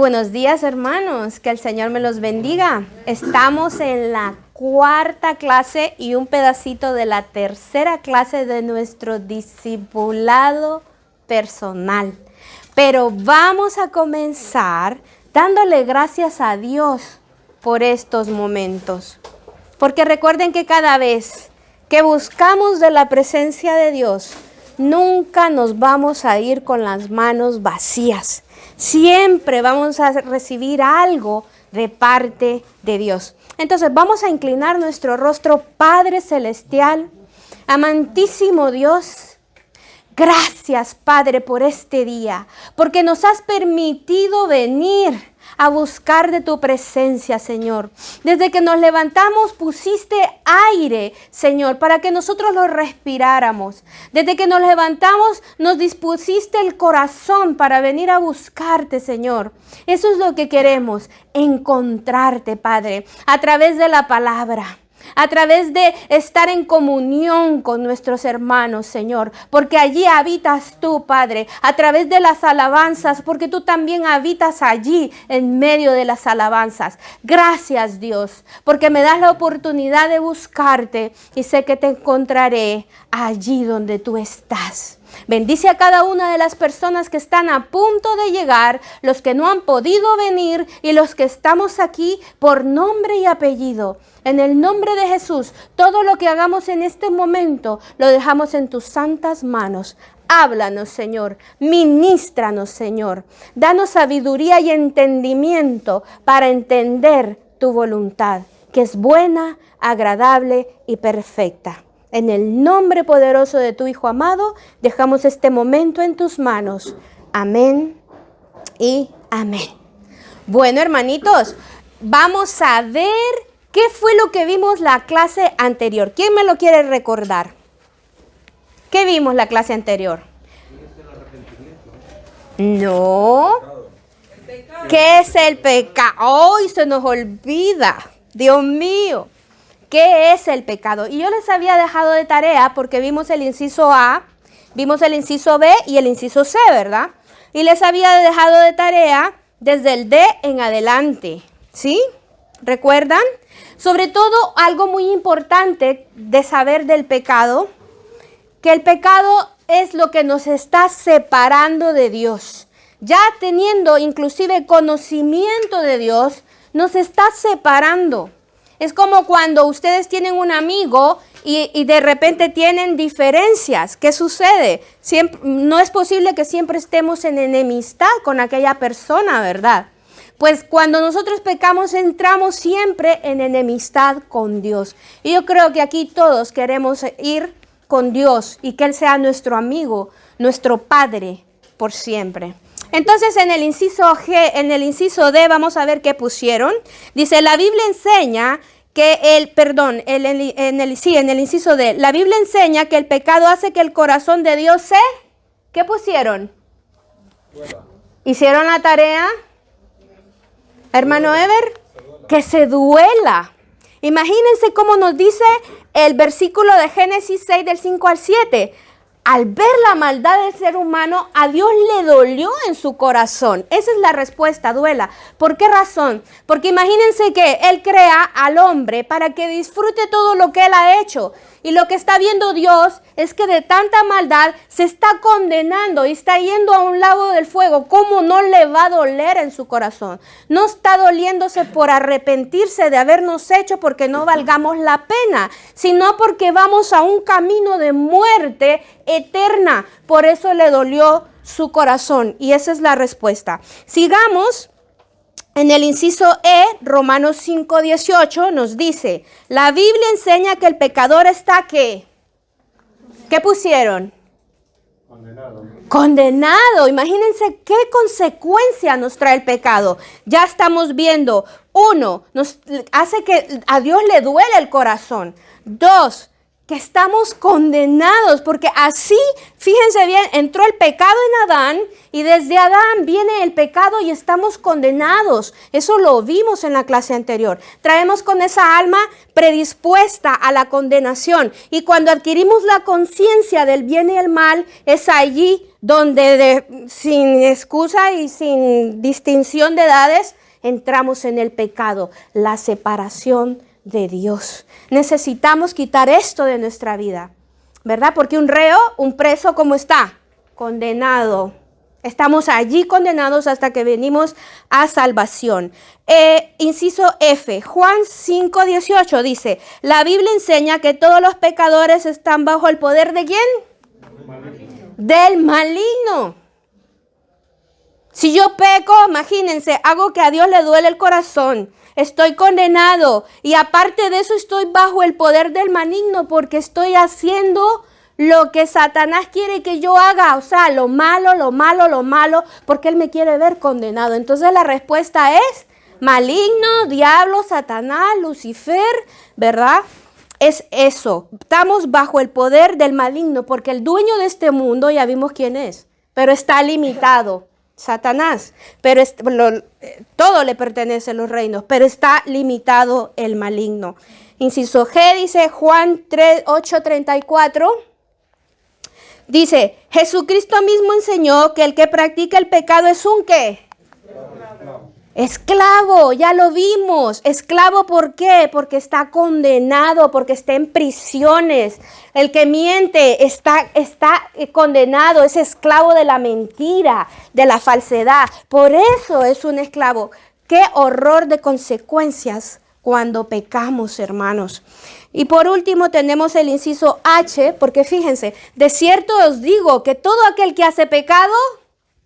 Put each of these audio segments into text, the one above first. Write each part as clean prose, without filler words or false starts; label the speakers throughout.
Speaker 1: Buenos días, hermanos, que el Señor me los bendiga. Estamos en la cuarta clase y un pedacito de la tercera clase de nuestro discipulado personal. Pero vamos a comenzar dándole gracias a Dios por estos momentos. Porque recuerden que cada vez que buscamos de la presencia de Dios, nunca nos vamos a ir con las manos vacías. Siempre vamos a recibir algo de parte de Dios. Entonces vamos a inclinar nuestro rostro. Padre Celestial, amantísimo Dios, gracias, Padre, por este día, porque nos has permitido venir a buscar de tu presencia, Señor. Desde que nos levantamos pusiste aire, Señor, para que nosotros lo respiráramos. Desde que nos levantamos nos dispusiste el corazón para venir a buscarte, Señor. Eso es lo que queremos, encontrarte, Padre, a través de la palabra. A través de estar en comunión con nuestros hermanos, Señor, porque allí habitas tú, Padre, a través de las alabanzas, porque tú también habitas allí en medio de las alabanzas. Gracias, Dios, porque me das la oportunidad de buscarte y sé que te encontraré allí donde tú estás. Bendice a cada una de las personas que están a punto de llegar, los que no han podido venir y los que estamos aquí por nombre y apellido. En el nombre de Jesús, todo lo que hagamos en este momento lo dejamos en tus santas manos. Háblanos, Señor. Ministranos, Señor. Danos sabiduría y entendimiento para entender tu voluntad, que es buena, agradable y perfecta. En el nombre poderoso de tu Hijo amado, dejamos este momento en tus manos. Amén y amén. Bueno, hermanitos, vamos a ver qué fue lo que vimos la clase anterior. ¿Quién me lo quiere recordar? ¿Qué vimos la clase anterior? No. ¿Qué es el pecado? ¡Ay, se nos olvida! Dios mío. ¿Qué es el pecado? Y yo les había dejado de tarea porque vimos el inciso A, vimos el inciso B y el inciso C, ¿verdad? Y les había dejado de tarea desde el D en adelante, ¿sí? ¿Recuerdan? Sobre todo algo muy importante de saber del pecado, que el pecado es lo que nos está separando de Dios. Ya teniendo inclusive conocimiento de Dios, nos está separando. Es como cuando ustedes tienen un amigo y de repente tienen diferencias. ¿Qué sucede? No es posible que siempre estemos en enemistad con aquella persona, ¿verdad? Pues cuando nosotros pecamos entramos siempre en enemistad con Dios. Y yo creo que aquí todos queremos ir con Dios y que Él sea nuestro amigo, nuestro Padre por siempre. Entonces en el inciso G, en el inciso D vamos a ver qué pusieron. Dice, la Biblia enseña que en el inciso D, la Biblia enseña que el pecado hace que el corazón de Dios se... ¿Qué pusieron? ¿Hicieron la tarea? Hermano Ever, que se duela. Imagínense cómo nos dice el versículo de Génesis 6 del 5 al 7. Al ver la maldad del ser humano, a Dios le dolió en su corazón. Esa es la respuesta, duela. ¿Por qué razón? Porque imagínense que Él crea al hombre para que disfrute todo lo que Él ha hecho. Y lo que está viendo Dios es que de tanta maldad se está condenando y está yendo a un lago del fuego. ¿Cómo no le va a doler en su corazón? No está doliéndose por arrepentirse de habernos hecho porque no valgamos la pena, sino porque vamos a un camino de muerte eterna. Por eso le dolió su corazón. Y esa es la respuesta. Sigamos. En el inciso E, Romanos 5:18 nos dice, la Biblia enseña que el pecador está ¿qué? ¿Qué pusieron? Condenado. Condenado. Imagínense qué consecuencia nos trae el pecado. Ya estamos viendo, 1, nos hace que a Dios le duele el corazón. 2, que estamos condenados, porque así, fíjense bien, entró el pecado en Adán y desde Adán viene el pecado y estamos condenados. Eso lo vimos en la clase anterior. Traemos con esa alma predispuesta a la condenación y cuando adquirimos la conciencia del bien y el mal, es allí donde sin excusa y sin distinción de edades, entramos en el pecado, la separación de Dios. Necesitamos quitar esto de nuestra vida, ¿verdad? Porque un reo, un preso, ¿cómo está? Condenado. Estamos allí condenados hasta que venimos a salvación. Inciso F, Juan 5:18 dice, la Biblia enseña que todos los pecadores están bajo el poder ¿de quién? Del maligno. Si yo peco, imagínense, hago que a Dios le duele el corazón. Estoy condenado y aparte de eso estoy bajo el poder del maligno porque estoy haciendo lo que Satanás quiere que yo haga. O sea, lo malo, porque él me quiere ver condenado. Entonces la respuesta es maligno, diablo, Satanás, Lucifer, ¿verdad? Es eso. Estamos bajo el poder del maligno porque el dueño de este mundo, ya vimos quién es, pero está limitado. Satanás, pero todo le pertenece a los reinos, pero está limitado el maligno. Inciso G dice Juan 8:34, dice, Jesucristo mismo enseñó que el que practica el pecado es un ¿qué? Esclavo, ya lo vimos. Esclavo, ¿por qué? Porque está condenado, porque está en prisiones. El que miente está condenado, es esclavo de la mentira, de la falsedad. Por eso es un esclavo. Qué horror de consecuencias cuando pecamos, hermanos. Y por último tenemos el inciso H, porque fíjense, de cierto os digo que todo aquel que hace pecado,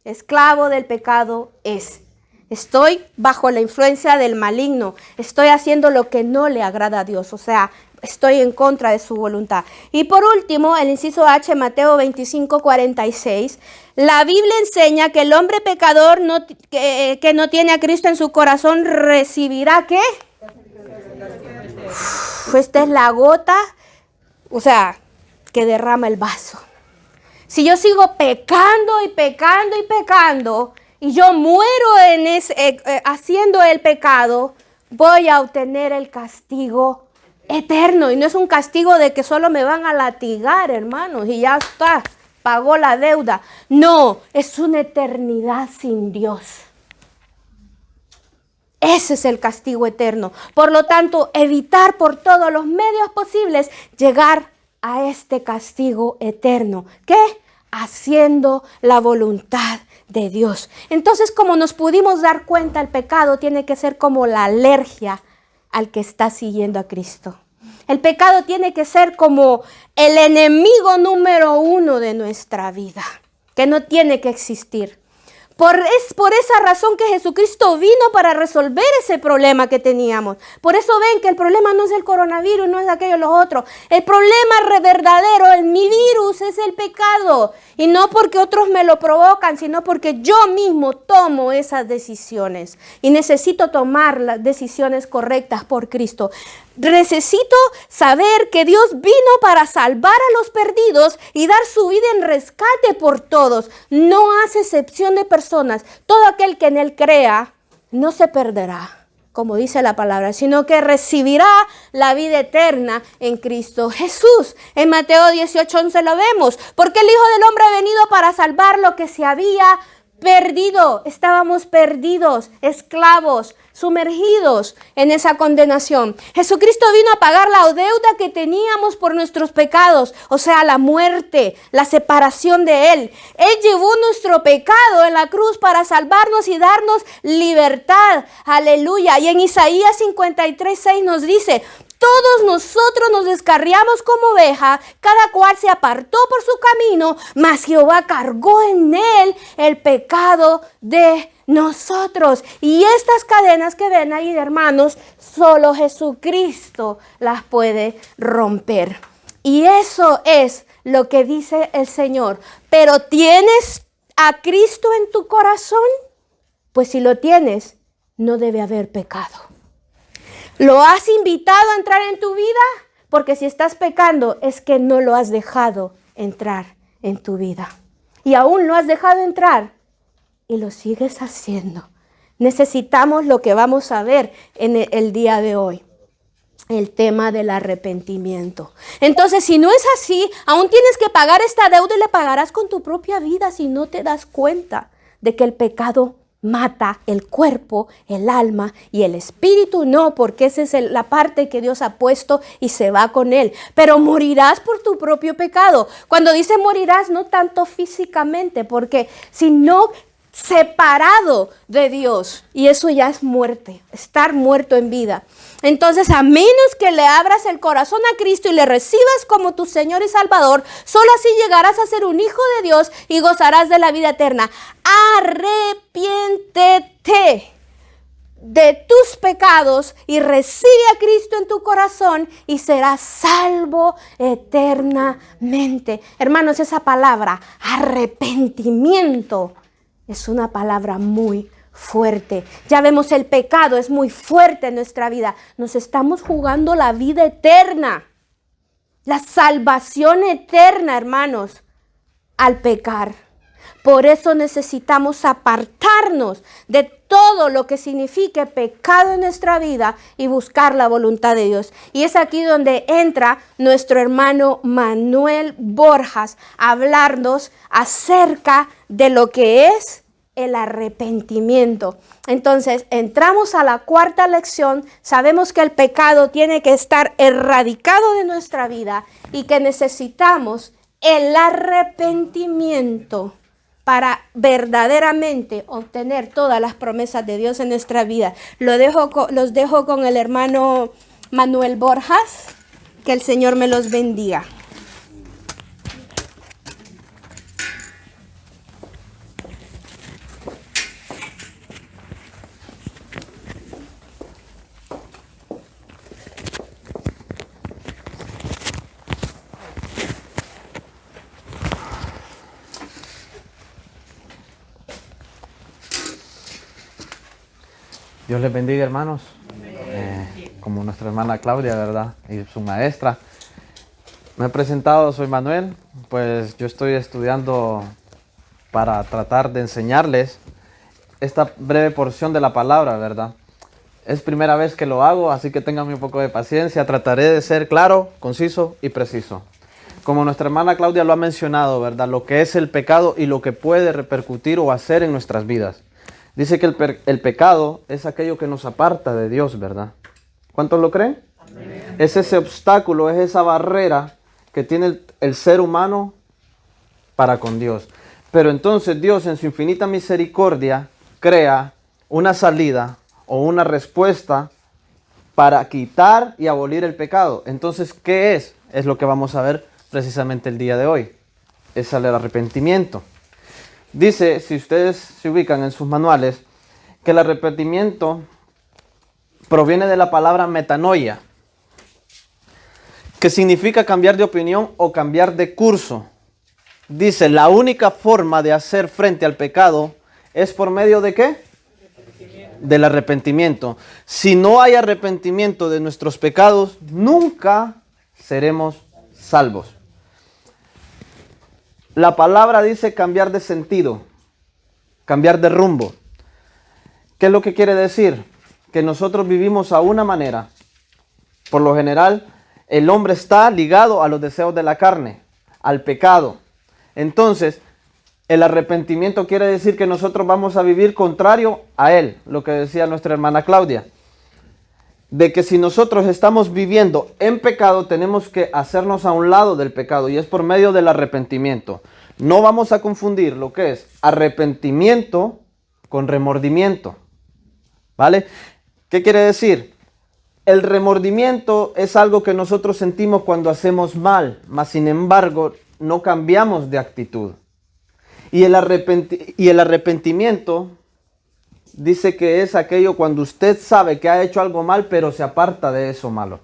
Speaker 1: esclavo del pecado es. Estoy bajo la influencia del maligno. Estoy haciendo lo que no le agrada a Dios. O sea, estoy en contra de su voluntad. Y por último, el inciso H, Mateo 25:46. La Biblia enseña que el hombre pecador que no tiene a Cristo en su corazón recibirá ¿qué? Esta es la gota, o sea, que derrama el vaso. Si yo sigo pecando y pecando y pecando, y yo muero haciendo el pecado, voy a obtener el castigo eterno. Y no es un castigo de que solo me van a latigar, hermanos, y ya está, pagó la deuda. No, es una eternidad sin Dios. Ese es el castigo eterno. Por lo tanto, evitar por todos los medios posibles llegar a este castigo eterno. ¿Qué? Haciendo la voluntad de Dios. Entonces, como nos pudimos dar cuenta, el pecado tiene que ser como la alergia al que está siguiendo a Cristo. El pecado tiene que ser como el enemigo número 1 de nuestra vida, que no tiene que existir. Es por esa razón que Jesucristo vino para resolver ese problema que teníamos. Por eso ven que el problema no es el coronavirus, no es aquello, los otros. El problema verdadero, mi virus, es el pecado. Y no porque otros me lo provocan, sino porque yo mismo tomo esas decisiones. Y necesito tomar las decisiones correctas por Cristo. Necesito saber que Dios vino para salvar a los perdidos y dar su vida en rescate por todos. No hace excepción de personas. Todo aquel que en Él crea no se perderá, como dice la palabra, sino que recibirá la vida eterna en Cristo Jesús. En Mateo 18:11 lo vemos. Porque el Hijo del Hombre ha venido para salvar lo que se había perdido. Estábamos perdidos, esclavos, sumergidos en esa condenación. Jesucristo vino a pagar la deuda que teníamos por nuestros pecados, o sea, la muerte, la separación de Él. Él llevó nuestro pecado en la cruz para salvarnos y darnos libertad. Aleluya. Y en Isaías 53:6 nos dice: todos nosotros nos descarriamos como oveja, cada cual se apartó por su camino, mas Jehová cargó en él el pecado de nosotros. Y estas cadenas que ven ahí, hermanos, solo Jesucristo las puede romper. Y eso es lo que dice el Señor. Pero ¿tienes a Cristo en tu corazón? Pues si lo tienes, no debe haber pecado. ¿Lo has invitado a entrar en tu vida? Porque si estás pecando es que no lo has dejado entrar en tu vida. Y aún lo has dejado entrar y lo sigues haciendo. Necesitamos lo que vamos a ver en el día de hoy. El tema del arrepentimiento. Entonces, si no es así, aún tienes que pagar esta deuda y le pagarás con tu propia vida si no te das cuenta de que el pecado mata el cuerpo, el alma y el espíritu. No, porque esa es la parte que Dios ha puesto y se va con él. Pero morirás por tu propio pecado. Cuando dice morirás, no tanto físicamente, porque si no separado de Dios, y eso ya es muerte, estar muerto en vida. Entonces, a menos que le abras el corazón a Cristo y le recibas como tu Señor y Salvador, solo así llegarás a ser un hijo de Dios y gozarás de la vida eterna. Arrepiéntete de tus pecados y recibe a Cristo en tu corazón y serás salvo eternamente. Hermanos, esa palabra, arrepentimiento, es una palabra muy fuerte. Ya vemos, el pecado es muy fuerte en nuestra vida. Nos estamos jugando la vida eterna, la salvación eterna, hermanos, al pecar. Por eso necesitamos apartarnos de todo lo que signifique pecado en nuestra vida y buscar la voluntad de Dios. Y es aquí donde entra nuestro hermano Manuel Borjas a hablarnos acerca de lo que es el arrepentimiento. Entonces, entramos a la cuarta lección. Sabemos que el pecado tiene que estar erradicado de nuestra vida y que necesitamos el arrepentimiento para verdaderamente obtener todas las promesas de Dios en nuestra vida. Los dejo con el hermano Manuel Borjas. Que el Señor me los bendiga.
Speaker 2: Dios les bendiga, hermanos. Como nuestra hermana Claudia, ¿verdad? Y su maestra. Me he presentado, soy Manuel. Pues yo estoy estudiando para tratar de enseñarles esta breve porción de la palabra, ¿verdad? Es primera vez que lo hago, así que ténganme un poco de paciencia. Trataré de ser claro, conciso y preciso. Como nuestra hermana Claudia lo ha mencionado, ¿verdad? Lo que es el pecado y lo que puede repercutir o hacer en nuestras vidas. Dice que el pecado es aquello que nos aparta de Dios, ¿verdad? ¿Cuántos lo creen? Amén. Es ese obstáculo, es esa barrera que tiene el ser humano para con Dios. Pero entonces Dios, en su infinita misericordia, crea una salida o una respuesta para quitar y abolir el pecado. Entonces, ¿qué es? Es lo que vamos a ver precisamente el día de hoy. Es el arrepentimiento. Dice, si ustedes se ubican en sus manuales, que el arrepentimiento proviene de la palabra metanoia, que significa cambiar de opinión o cambiar de curso. Dice, la única forma de hacer frente al pecado es por medio de ¿qué? Del arrepentimiento. Si no hay arrepentimiento de nuestros pecados, nunca seremos salvos. La palabra dice cambiar de sentido, cambiar de rumbo. ¿Qué es lo que quiere decir? Que nosotros vivimos a una manera. Por lo general, el hombre está ligado a los deseos de la carne, al pecado. Entonces, el arrepentimiento quiere decir que nosotros vamos a vivir contrario a él, lo que decía nuestra hermana Claudia. De que si nosotros estamos viviendo en pecado, tenemos que hacernos a un lado del pecado, y es por medio del arrepentimiento. No vamos a confundir lo que es arrepentimiento con remordimiento, ¿vale? ¿Qué quiere decir? El remordimiento es algo que nosotros sentimos cuando hacemos mal, mas sin embargo no cambiamos de actitud. Y el arrepentimiento dice que es aquello cuando usted sabe que ha hecho algo mal, pero se aparta de eso malo.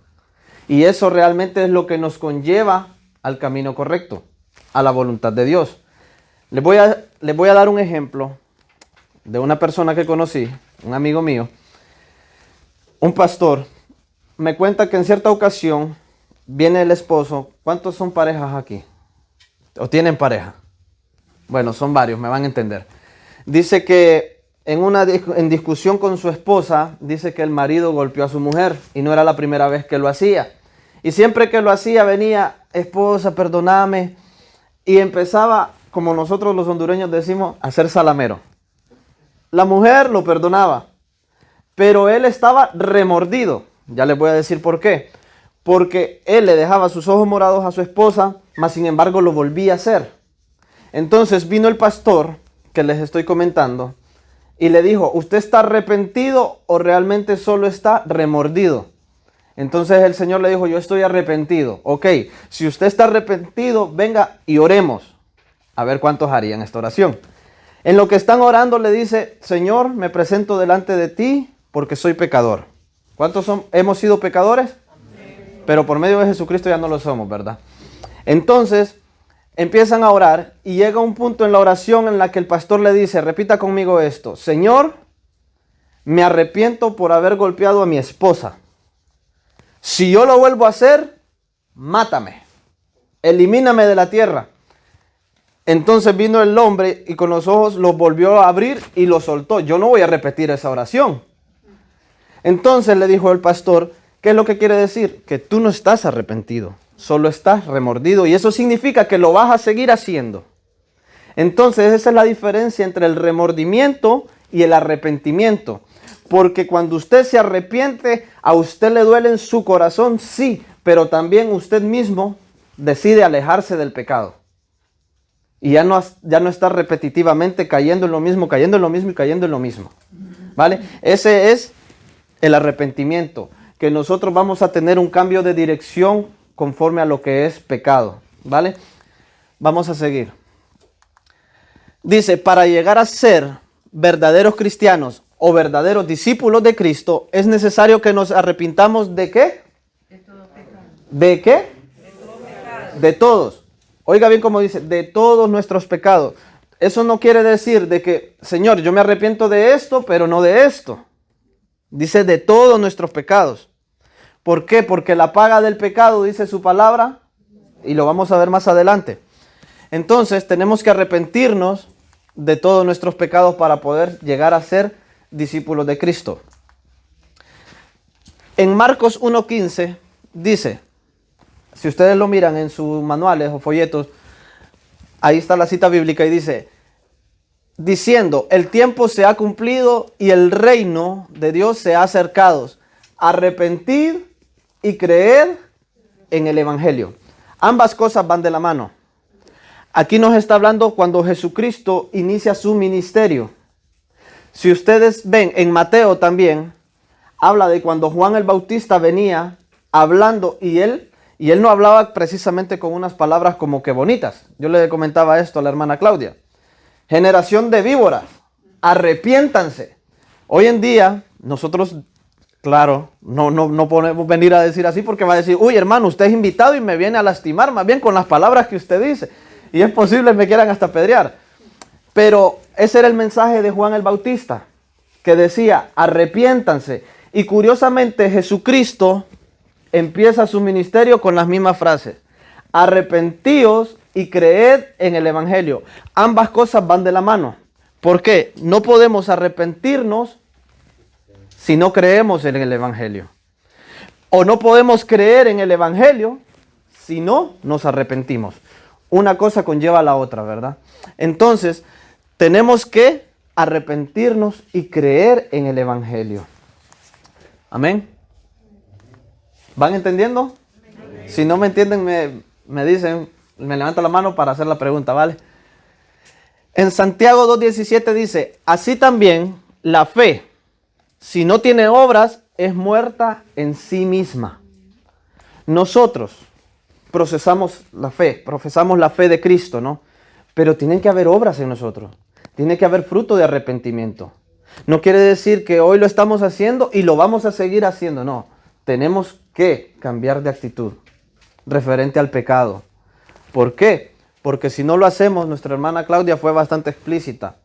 Speaker 2: Y eso realmente es lo que nos conlleva al camino correcto, a la voluntad de Dios. Les voy a dar un ejemplo de una persona que conocí, un amigo mío, un pastor. Me cuenta que en cierta ocasión viene el esposo. ¿Cuántos son parejas aquí? ¿O tienen pareja? Bueno, son varios, me van a entender. Dice que en discusión con su esposa, dice que el marido golpeó a su mujer y no era la primera vez que lo hacía. Y siempre que lo hacía venía, esposa, perdóname, y empezaba, como nosotros los hondureños decimos, a ser salamero. La mujer lo perdonaba, pero él estaba remordido. Ya les voy a decir por qué. Porque él le dejaba sus ojos morados a su esposa, mas sin embargo lo volvía a hacer. Entonces vino el pastor que les estoy comentando y le dijo, ¿usted está arrepentido o realmente solo está remordido? Entonces el Señor le dijo, yo estoy arrepentido. Ok, si usted está arrepentido, venga y oremos. A ver cuántos harían esta oración. En lo que están orando le dice, Señor, me presento delante de ti porque soy pecador. ¿Cuántos hemos sido pecadores? Pero por medio de Jesucristo ya no lo somos, ¿verdad? Entonces empiezan a orar y llega un punto en la oración en la que el pastor le dice, repita conmigo esto, Señor, me arrepiento por haber golpeado a mi esposa. Si yo lo vuelvo a hacer, mátame, elimíname de la tierra. Entonces vino el hombre y con los ojos los volvió a abrir y los soltó. Yo no voy a repetir esa oración. Entonces le dijo el pastor, ¿qué es lo que quiere decir? Que tú no estás arrepentido, solo estás remordido y eso significa que lo vas a seguir haciendo. Entonces esa es la diferencia entre el remordimiento y el arrepentimiento. Porque cuando usted se arrepiente, a usted le duele en su corazón, sí, pero también usted mismo decide alejarse del pecado. Y ya no está repetitivamente cayendo en lo mismo, cayendo en lo mismo y cayendo en lo mismo. ¿Vale? Ese es el arrepentimiento, que nosotros vamos a tener un cambio de dirección conforme a lo que es pecado. ¿Vale? Vamos a seguir. Dice, para llegar a ser verdaderos cristianos o verdaderos discípulos de Cristo, es necesario que nos arrepintamos ¿de qué? De todo pecado. ¿De qué? De todo pecado. De todos. Oiga bien cómo dice, de todos nuestros pecados. Eso no quiere decir de que, Señor, yo me arrepiento de esto, pero no de esto. Dice de todos nuestros pecados. ¿Por qué? Porque la paga del pecado, dice su palabra, y lo vamos a ver más adelante. Entonces tenemos que arrepentirnos de todos nuestros pecados para poder llegar a ser discípulos de Cristo. En Marcos 1:15 dice, si ustedes lo miran en sus manuales o folletos, ahí está la cita bíblica y dice, diciendo, el tiempo se ha cumplido y el reino de Dios se ha acercado. Arrepentid y creed en el Evangelio. Ambas cosas van de la mano. Aquí nos está hablando cuando Jesucristo inicia su ministerio. Si ustedes ven en Mateo también, habla de cuando Juan el Bautista venía hablando y él no hablaba precisamente con unas palabras como que bonitas. Yo le comentaba esto a la hermana Claudia. Generación de víboras, arrepiéntanse. Hoy en día, nosotros, claro, no podemos venir a decir así porque va a decir, uy hermano, usted es invitado y me viene a lastimar, más bien con las palabras que usted dice. Y es posible que me quieran hasta apedrear. Pero ese era el mensaje de Juan el Bautista, que decía, arrepiéntanse. Y curiosamente Jesucristo empieza su ministerio con las mismas frases. Arrepentíos y creed en el Evangelio. Ambas cosas van de la mano. ¿Por qué? No podemos arrepentirnos si no creemos en el Evangelio. O no podemos creer en el Evangelio si no nos arrepentimos. Una cosa conlleva a la otra, ¿verdad? Entonces, tenemos que arrepentirnos y creer en el Evangelio. Amén. ¿Van entendiendo? Si no me entienden, me dicen, me levantan la mano para hacer la pregunta, ¿vale? En Santiago 2:17 dice, así también la fe, si no tiene obras, es muerta en sí misma. Nosotros profesamos la fe de Cristo, ¿no? Pero tienen que haber obras en nosotros. Tiene que haber fruto de arrepentimiento. No quiere decir que hoy lo estamos haciendo y lo vamos a seguir haciendo, no. Tenemos que cambiar de actitud referente al pecado. ¿Por qué? Porque si no lo hacemos, nuestra hermana Claudia fue bastante explícita.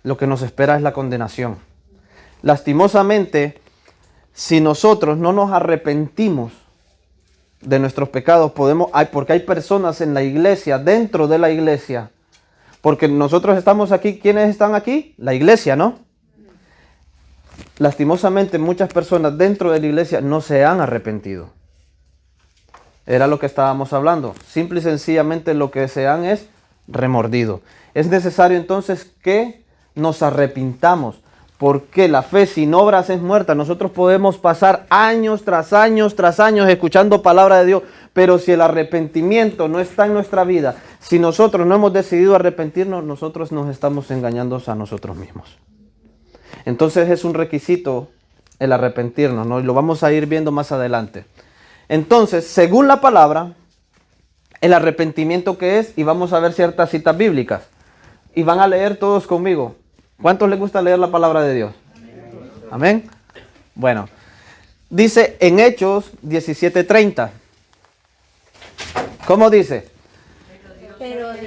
Speaker 2: Lo que nos espera es la condenación. Lastimosamente, si nosotros no nos arrepentimos, de nuestros pecados, porque hay personas en la iglesia, dentro de la iglesia, porque nosotros estamos aquí, ¿quiénes están aquí? La iglesia, ¿no? Lastimosamente muchas personas dentro de la iglesia no se han arrepentido. Era lo que estábamos hablando. Simple y sencillamente lo que se han es remordido. Es necesario entonces que nos arrepintamos, porque la fe sin obras es muerta. Nosotros podemos pasar años tras años tras años escuchando palabra de Dios, pero si el arrepentimiento no está en nuestra vida, si nosotros no hemos decidido arrepentirnos, nosotros nos estamos engañando a nosotros mismos. Entonces es un requisito el arrepentirnos, ¿no? Y lo vamos a ir viendo más adelante. Entonces, según la palabra, el arrepentimiento que es, y vamos a ver ciertas citas bíblicas, y van a leer todos conmigo. ¿Cuántos les gusta leer la palabra de Dios? Amén. Bueno, dice en Hechos 17:30. ¿Cómo dice?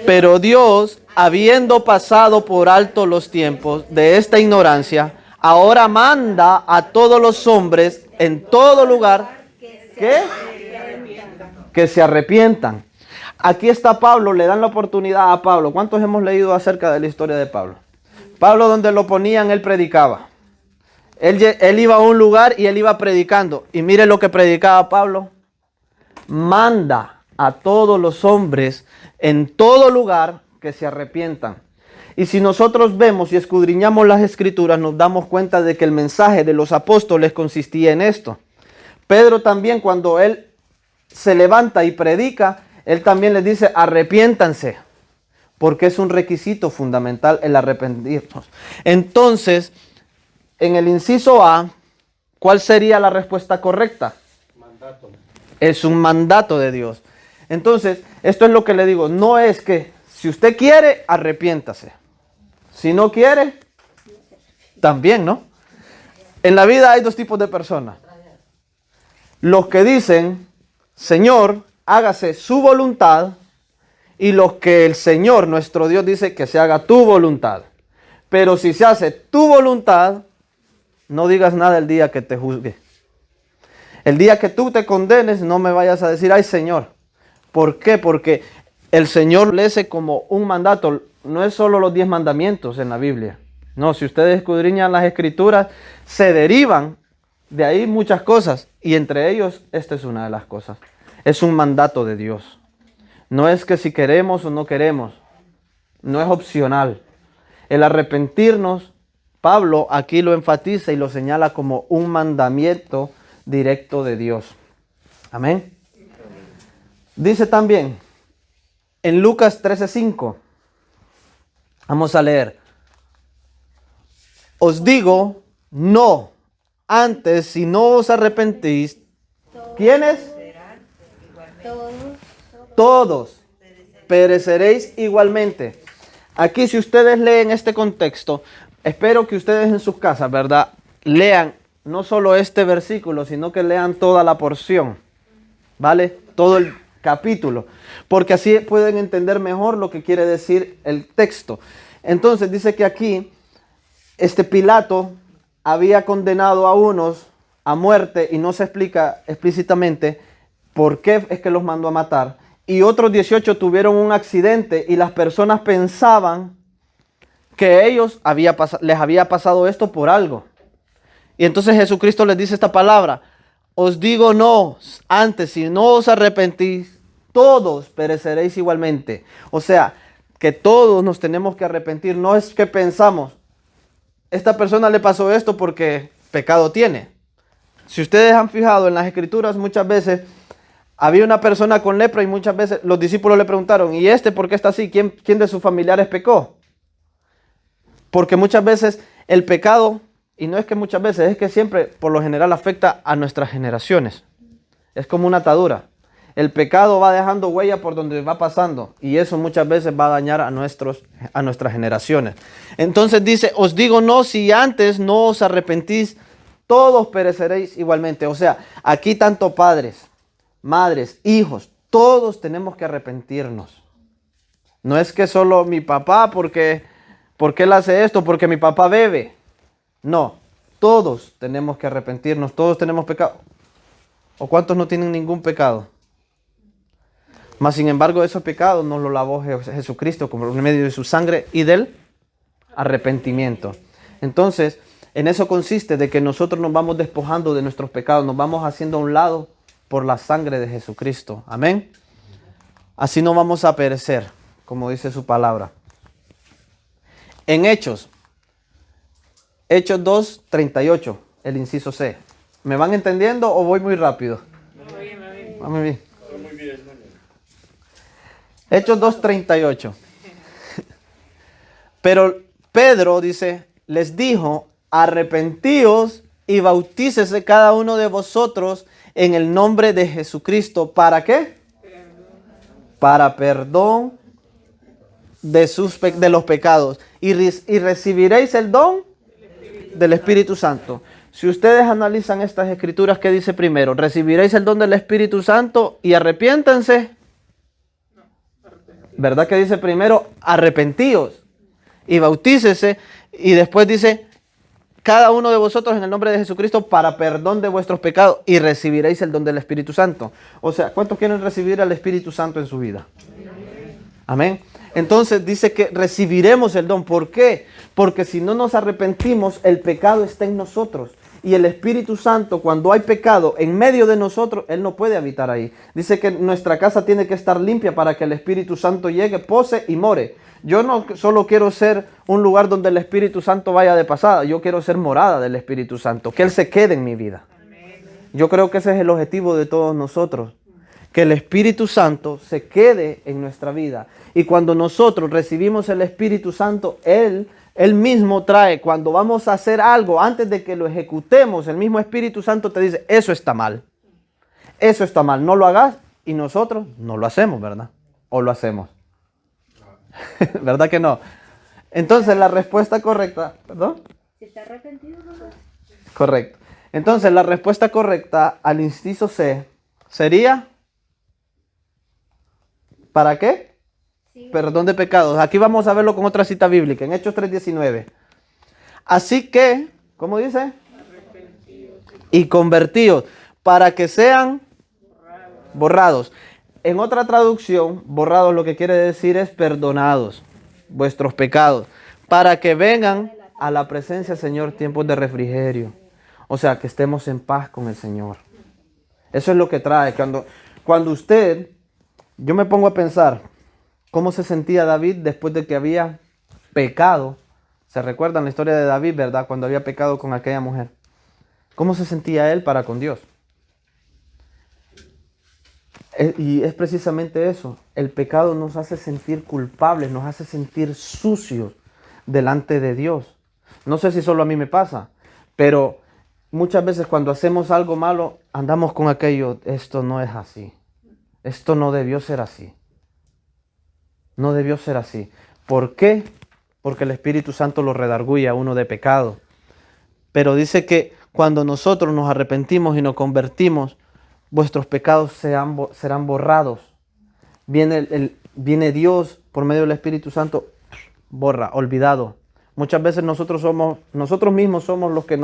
Speaker 2: Pero Dios, habiendo pasado por alto los tiempos de esta ignorancia, ahora manda a todos los hombres en todo lugar que se arrepientan. Aquí está Pablo, le dan la oportunidad a Pablo. ¿Cuántos hemos leído acerca de la historia de Pablo? Pablo, donde lo ponían, él predicaba. Él iba a un lugar y él iba predicando. Y mire lo que predicaba Pablo. Manda a todos los hombres en todo lugar que se arrepientan. Y si nosotros vemos y escudriñamos las escrituras, nos damos cuenta de que el mensaje de los apóstoles consistía en esto. Pedro también, cuando él se levanta y predica, él también les dice: arrepiéntanse, porque es un requisito fundamental el arrepentirnos. Entonces, en el inciso A, ¿cuál sería la respuesta correcta? Mandato. Es un mandato de Dios. Entonces, esto es lo que le digo. No es que si usted quiere, arrepiéntase. Si no quiere, también, ¿no? En la vida hay dos tipos de personas. Los que dicen: Señor, hágase su voluntad, y los que el Señor, nuestro Dios, dice que se haga tu voluntad. Pero si se hace tu voluntad, no digas nada el día que te juzgue. El día que tú te condenes, no me vayas a decir: ay, Señor. ¿Por qué? Porque el Señor le hace como un mandato. No es solo los 10 mandamientos en la Biblia. No, si ustedes escudriñan las escrituras, se derivan de ahí muchas cosas. Y entre ellos, esta es una de las cosas. Es un mandato de Dios. No es que si queremos o no queremos. No es opcional. El arrepentirnos, Pablo aquí lo enfatiza y lo señala como un mandamiento directo de Dios. Amén. Dice también en Lucas 13:5. Vamos a leer. Os digo, no, antes si no os arrepentís, ¿quiénes? Todos pereceréis igualmente. Aquí, si ustedes leen este contexto, espero que ustedes en sus casas, ¿verdad?, lean no solo este versículo, sino que lean toda la porción, ¿vale? Todo el capítulo, porque así pueden entender mejor lo que quiere decir el texto. Entonces dice que aquí Pilato había condenado a unos a muerte y no se explica explícitamente por qué es que los mandó a matar. Y otros 18 tuvieron un accidente y las personas pensaban que ellos les había pasado esto por algo. Y entonces Jesucristo les dice esta palabra: os digo no, antes si no os arrepentís, todos pereceréis igualmente. O sea, que todos nos tenemos que arrepentir. No es que pensamos, esta persona le pasó esto porque pecado tiene. Si ustedes han fijado en las escrituras, muchas veces había una persona con lepra y muchas veces los discípulos le preguntaron: ¿y por qué está así? ¿Quién de sus familiares pecó? Porque muchas veces el pecado, y no es que muchas veces, es que siempre, por lo general, afecta a nuestras generaciones. Es como una atadura. El pecado va dejando huella por donde va pasando y eso muchas veces va a dañar a nuestras generaciones. Entonces dice: os digo no, si antes no os arrepentís, todos pereceréis igualmente. O sea, aquí tanto padres, madres, hijos, todos tenemos que arrepentirnos. No es que solo mi papá, porque él hace esto, porque mi papá bebe. No, todos tenemos que arrepentirnos, todos tenemos pecado. ¿O cuántos no tienen ningún pecado? Mas sin embargo, esos pecados nos los lavó Jesucristo por medio de su sangre y del arrepentimiento. Entonces, en eso consiste de que nosotros nos vamos despojando de nuestros pecados, nos vamos haciendo a un lado por la sangre de Jesucristo. Amén. Así no vamos a perecer, como dice su palabra. En Hechos 2:38, el inciso C. ¿Me van entendiendo o voy muy rápido? Vamos bien. Hechos 2:38. Pero Pedro dice, les dijo, arrepentíos y bautícese cada uno de vosotros en el nombre de Jesucristo. ¿Para qué? Para perdón de los pecados. Y recibiréis el don del Espíritu Santo. Si ustedes analizan estas escrituras, ¿qué dice primero? Recibiréis el don del Espíritu Santo y arrepiéntanse. ¿Verdad que dice primero arrepentíos y bautícese? Y después dice cada uno de vosotros en el nombre de Jesucristo para perdón de vuestros pecados y recibiréis el don del Espíritu Santo. O sea, ¿cuántos quieren recibir al Espíritu Santo en su vida? Amén. Entonces dice que recibiremos el don. ¿Por qué? Porque si no nos arrepentimos, el pecado está en nosotros. Y el Espíritu Santo, cuando hay pecado en medio de nosotros, Él no puede habitar ahí. Dice que nuestra casa tiene que estar limpia para que el Espíritu Santo llegue, pose y more. Yo no solo quiero ser un lugar donde el Espíritu Santo vaya de pasada. Yo quiero ser morada del Espíritu Santo. Que Él se quede en mi vida. Yo creo que ese es el objetivo de todos nosotros. Que el Espíritu Santo se quede en nuestra vida. Y cuando nosotros recibimos el Espíritu Santo, Él mismo trae, cuando vamos a hacer algo, antes de que lo ejecutemos, el mismo Espíritu Santo te dice, eso está mal. Eso está mal, no lo hagas. Y nosotros no lo hacemos, ¿verdad? ¿O lo hacemos? ¿Verdad que no? Entonces la respuesta correcta, ¿perdón?
Speaker 3: Si está arrepentido, no lo hace.
Speaker 2: Correcto. Entonces la respuesta correcta al inciso C sería, ¿para qué?
Speaker 3: Sí.
Speaker 2: Perdón de pecados. Aquí vamos a verlo con otra cita bíblica, en Hechos 3:19. Así que, ¿cómo dice? Y convertidos, para que sean borrados. En otra traducción, borrados lo que quiere decir es perdonados vuestros pecados, para que vengan a la presencia del Señor tiempos de refrigerio. O sea, que estemos en paz con el Señor. Eso es lo que trae. Cuando usted, yo me pongo a pensar, ¿cómo se sentía David después de que había pecado? ¿Se recuerdan la historia de David, verdad? Cuando había pecado con aquella mujer. ¿Cómo se sentía él para con Dios? Y es precisamente eso. El pecado nos hace sentir culpables, nos hace sentir sucios delante de Dios. No sé si solo a mí me pasa, pero muchas veces cuando hacemos algo malo, andamos con aquello, esto no es así. Esto no debió ser así. No debió ser así. ¿Por qué? Porque el Espíritu Santo lo redarguye a uno de pecado. Pero dice que cuando nosotros nos arrepentimos y nos convertimos, vuestros pecados serán borrados. Viene Dios por medio del Espíritu Santo, borra, olvidado. Muchas veces nosotros mismos somos los que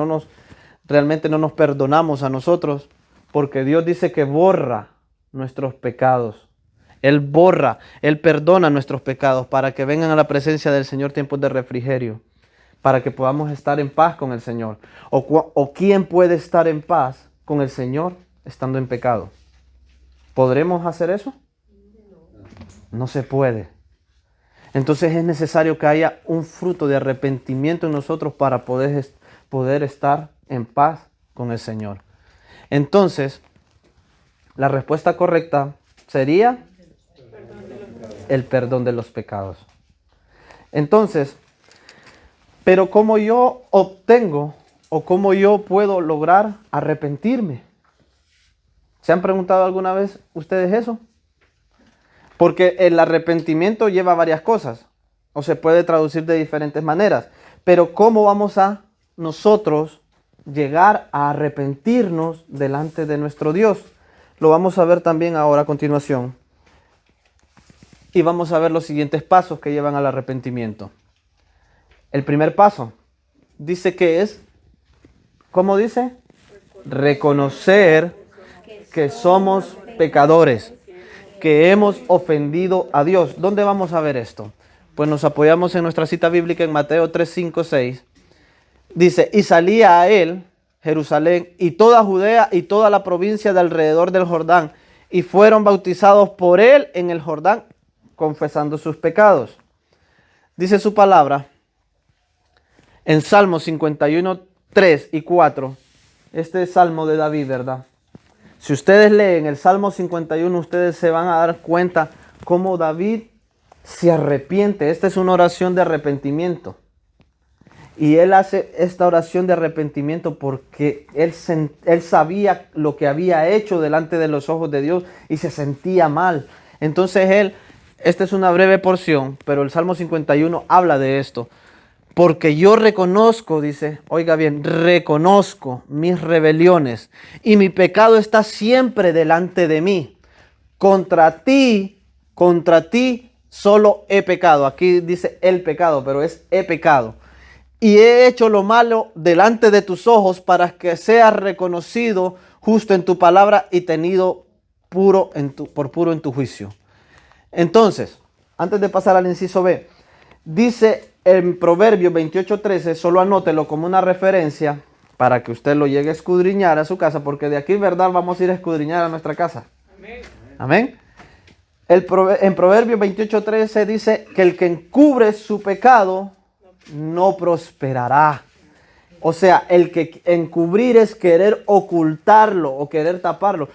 Speaker 2: realmente no nos perdonamos a nosotros, porque Dios dice que borra nuestros pecados. Él borra, Él perdona nuestros pecados para que vengan a la presencia del Señor tiempos de refrigerio, para que podamos estar en paz con el Señor. ¿O quién puede estar en paz con el Señor estando en pecado? ¿Podremos hacer eso? No se puede. Entonces es necesario que haya un fruto de arrepentimiento en nosotros para poder estar en paz con el Señor. Entonces, la respuesta correcta sería el perdón de los pecados. Entonces, pero ¿cómo yo obtengo o cómo yo puedo lograr arrepentirme? ¿Se han preguntado alguna vez ustedes eso? Porque el arrepentimiento lleva varias cosas, o se puede traducir de diferentes maneras. Pero ¿cómo vamos a nosotros llegar a arrepentirnos delante de nuestro Dios? Lo vamos a ver también ahora a continuación. Y vamos a ver los siguientes pasos que llevan al arrepentimiento. El primer paso dice que es, ¿cómo dice? Reconocer que somos pecadores. que hemos ofendido a Dios. ¿Dónde vamos a ver esto? Pues nos apoyamos en nuestra cita bíblica en Mateo 3, 5, 6. Dice, y salía a él, Jerusalén, y toda Judea y toda la provincia de alrededor del Jordán, y fueron bautizados por él en el Jordán, confesando sus pecados. Dice su palabra en Salmo 51, 3 y 4. Este es Salmo de David, ¿verdad? Si ustedes leen el Salmo 51, ustedes se van a dar cuenta cómo David se arrepiente. Esta es una oración de arrepentimiento. Y él hace esta oración de arrepentimiento porque él sabía lo que había hecho delante de los ojos de Dios y se sentía mal. Entonces esta es una breve porción, pero el Salmo 51 habla de esto. Porque yo reconozco, dice, oiga bien, reconozco mis rebeliones y mi pecado está siempre delante de mí. Contra ti solo he pecado. Aquí dice el pecado, pero es he pecado. Y he hecho lo malo delante de tus ojos para que seas reconocido justo en tu palabra y tenido por puro en tu juicio. Entonces, antes de pasar al inciso B, dice en Proverbios 28:13, solo anótelo como una referencia para que usted lo llegue a escudriñar a su casa, porque de aquí, ¿verdad? Vamos a ir a escudriñar a nuestra casa. Amén. Amén. En Proverbios 28:13 dice que el que encubre su pecado no prosperará. O sea, el que encubrir es querer ocultarlo o querer taparlo.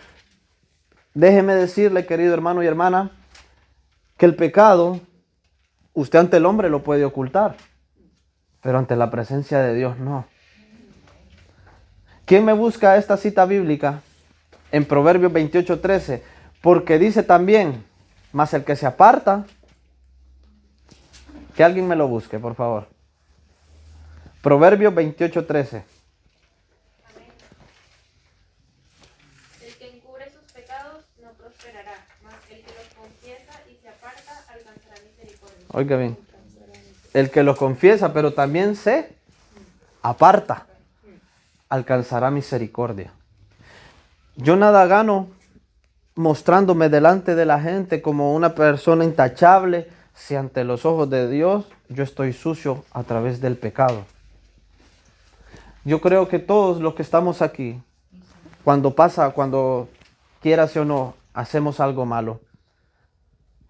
Speaker 2: Déjeme decirle, querido hermano y hermana, que el pecado, usted ante el hombre lo puede ocultar, pero ante la presencia de Dios no. ¿Quién me busca esta cita bíblica? En Proverbios 28:13, porque dice también, mas el que se aparta, que alguien me lo busque, por favor. Proverbios 28:13.
Speaker 3: El que encubre sus pecados no prosperará, mas el que los confiesa y se aparta alcanzará misericordia.
Speaker 2: Oiga bien, el que los confiesa, pero también se aparta, alcanzará misericordia. Yo nada gano mostrándome delante de la gente como una persona intachable si ante los ojos de Dios yo estoy sucio a través del pecado. Yo creo que todos los que estamos aquí, cuando quieras o no, hacemos algo malo,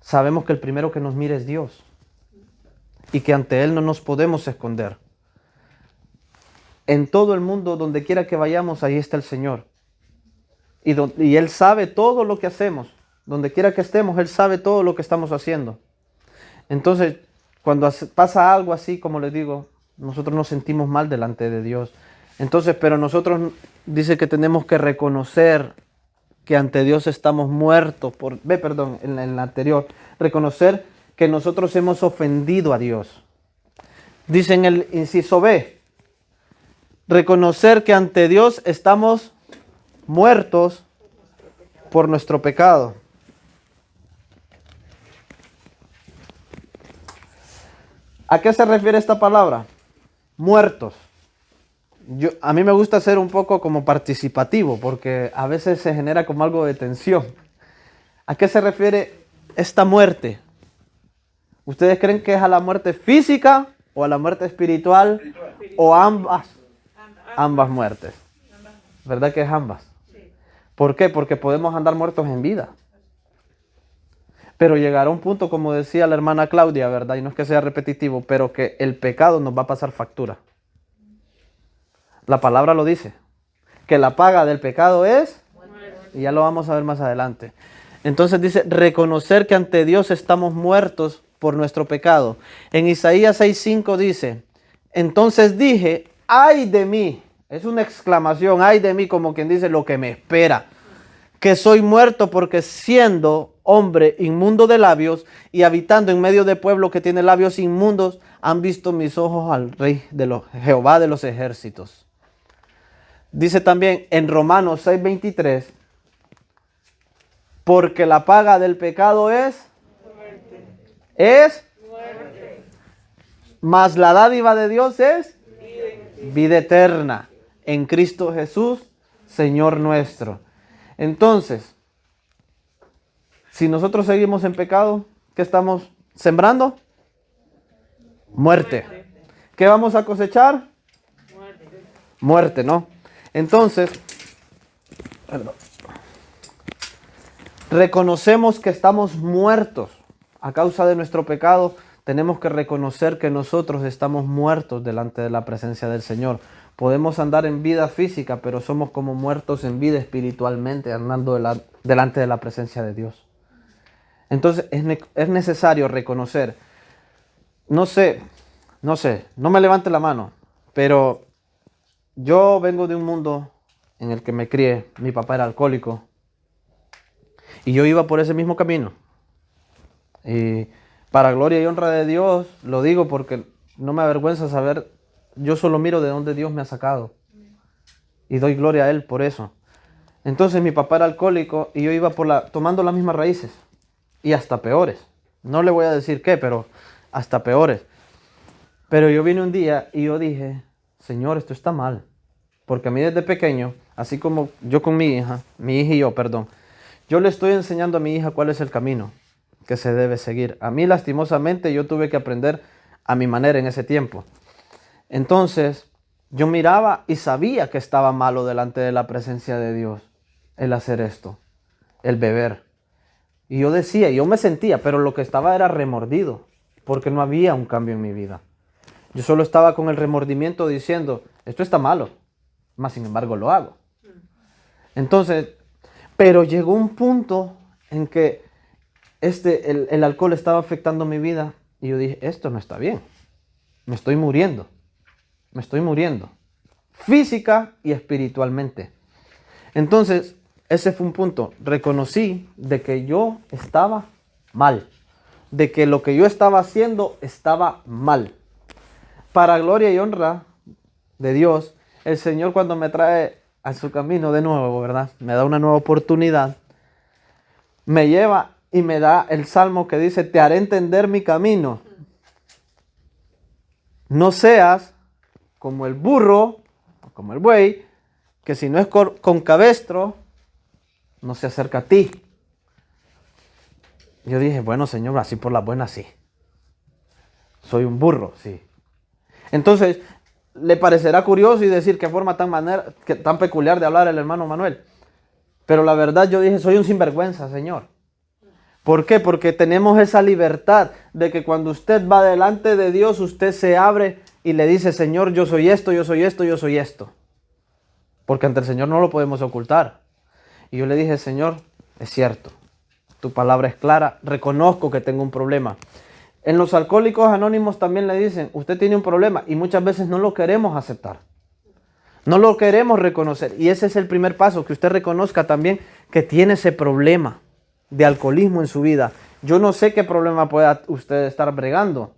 Speaker 2: sabemos que el primero que nos mira es Dios y que ante Él no nos podemos esconder. En todo el mundo, donde quiera que vayamos, ahí está el Señor. Y Él sabe todo lo que hacemos. Donde quiera que estemos, Él sabe todo lo que estamos haciendo. Entonces, cuando pasa algo así, como les digo, nosotros nos sentimos mal delante de Dios. Entonces, pero nosotros dice que tenemos que reconocer que ante Dios estamos muertos. En la anterior. Reconocer que nosotros hemos ofendido a Dios. Dice en el inciso B, reconocer que ante Dios estamos muertos por nuestro pecado. ¿A qué se refiere esta palabra? Muertos. A mí me gusta ser un poco como participativo porque a veces se genera como algo de tensión. ¿A qué se refiere esta muerte? ¿Ustedes creen que es a la muerte física o a la muerte espiritual? ¿O ambas? Ambas muertes. ¿Verdad que es ambas? ¿Por qué? Porque podemos andar muertos en vida. Pero llegará un punto, como decía la hermana Claudia, ¿verdad? Y no es que sea repetitivo, pero que el pecado nos va a pasar factura. La palabra lo dice, que la paga del pecado es, y ya lo vamos a ver más adelante. Entonces dice, reconocer que ante Dios estamos muertos por nuestro pecado. En Isaías 6:5 dice, entonces dije, ay de mí, es una exclamación, ay de mí, como quien dice lo que me espera, que soy muerto porque siendo hombre inmundo de labios y habitando en medio de pueblo que tiene labios inmundos, han visto mis ojos al Rey de los Jehová de los ejércitos. Dice también en Romanos 6:23, porque la paga del pecado es muerte. Mas la dádiva de Dios es vida eterna en Cristo Jesús, Señor nuestro. Entonces, Si nosotros seguimos en pecado, ¿qué estamos sembrando? Muerte. ¿Qué vamos a cosechar? Muerte, ¿no? Entonces, reconocemos que estamos muertos a causa de nuestro pecado. Tenemos que reconocer que nosotros estamos muertos delante de la presencia del Señor. Podemos andar en vida física, pero somos como muertos en vida espiritualmente, andando delante de la presencia de Dios. Entonces es necesario reconocer. No sé, no me levante la mano, pero yo vengo de un mundo en el que me crié. Mi papá era alcohólico y yo iba por ese mismo camino. Y para gloria y honra de Dios, lo digo porque no me avergüenza saber, yo solo miro de dónde Dios me ha sacado y doy gloria a Él por eso. Entonces mi papá era alcohólico y yo iba tomando las mismas raíces y hasta peores. No le voy a decir qué, pero hasta peores. Pero yo vine un día y yo dije, Señor, esto está mal. Porque a mí desde pequeño, así como yo con mi hija y yo, yo le estoy enseñando a mi hija cuál es el camino que se debe seguir. A mí, lastimosamente, yo tuve que aprender a mi manera en ese tiempo. Entonces, yo miraba y sabía que estaba malo delante de la presencia de Dios el hacer esto, el beber. Y yo decía, yo me sentía, pero lo que estaba era remordido, porque no había un cambio en mi vida. Yo solo estaba con el remordimiento diciendo, esto está malo, mas sin embargo lo hago. Entonces, pero llegó un punto en que el alcohol estaba afectando mi vida y yo dije, esto no está bien, me estoy muriendo, física y espiritualmente. Entonces, ese fue un punto, reconocí de que yo estaba mal, de que lo que yo estaba haciendo estaba mal. Para gloria y honra de Dios, el Señor cuando me trae a su camino de nuevo, ¿verdad? Me da una nueva oportunidad, me lleva y me da el salmo que dice, te haré entender mi camino. No seas como el burro, o como el buey, que si no es con cabestro, no se acerca a ti. Yo dije, bueno, Señor, así por la buena, sí. Soy un burro, sí. Entonces, le parecerá curioso y decir qué forma tan peculiar de hablar el hermano Manuel. Pero la verdad yo dije, soy un sinvergüenza, Señor. ¿Por qué? Porque tenemos esa libertad de que cuando usted va delante de Dios, usted se abre y le dice, Señor, yo soy esto, yo soy esto, yo soy esto. Porque ante el Señor no lo podemos ocultar. Y yo le dije, Señor, es cierto, tu palabra es clara, reconozco que tengo un problema. En los alcohólicos anónimos también le dicen, usted tiene un problema y muchas veces no lo queremos aceptar. No lo queremos reconocer. Y ese es el primer paso, que usted reconozca también que tiene ese problema de alcoholismo en su vida. Yo no sé qué problema pueda usted estar bregando,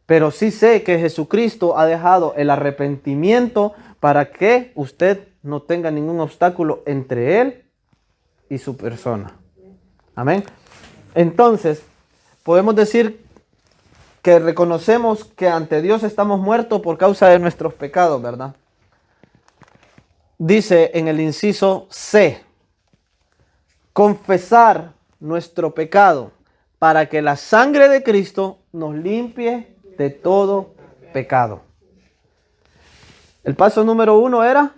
Speaker 2: pero sí sé que Jesucristo ha dejado el arrepentimiento para que usted no tenga ningún obstáculo entre Él y su persona. Amén. Entonces, podemos decir que reconocemos que ante Dios estamos muertos por causa de nuestros pecados, ¿verdad? Dice en el inciso C, confesar nuestro pecado para que la sangre de Cristo nos limpie de todo pecado. El paso número 1 era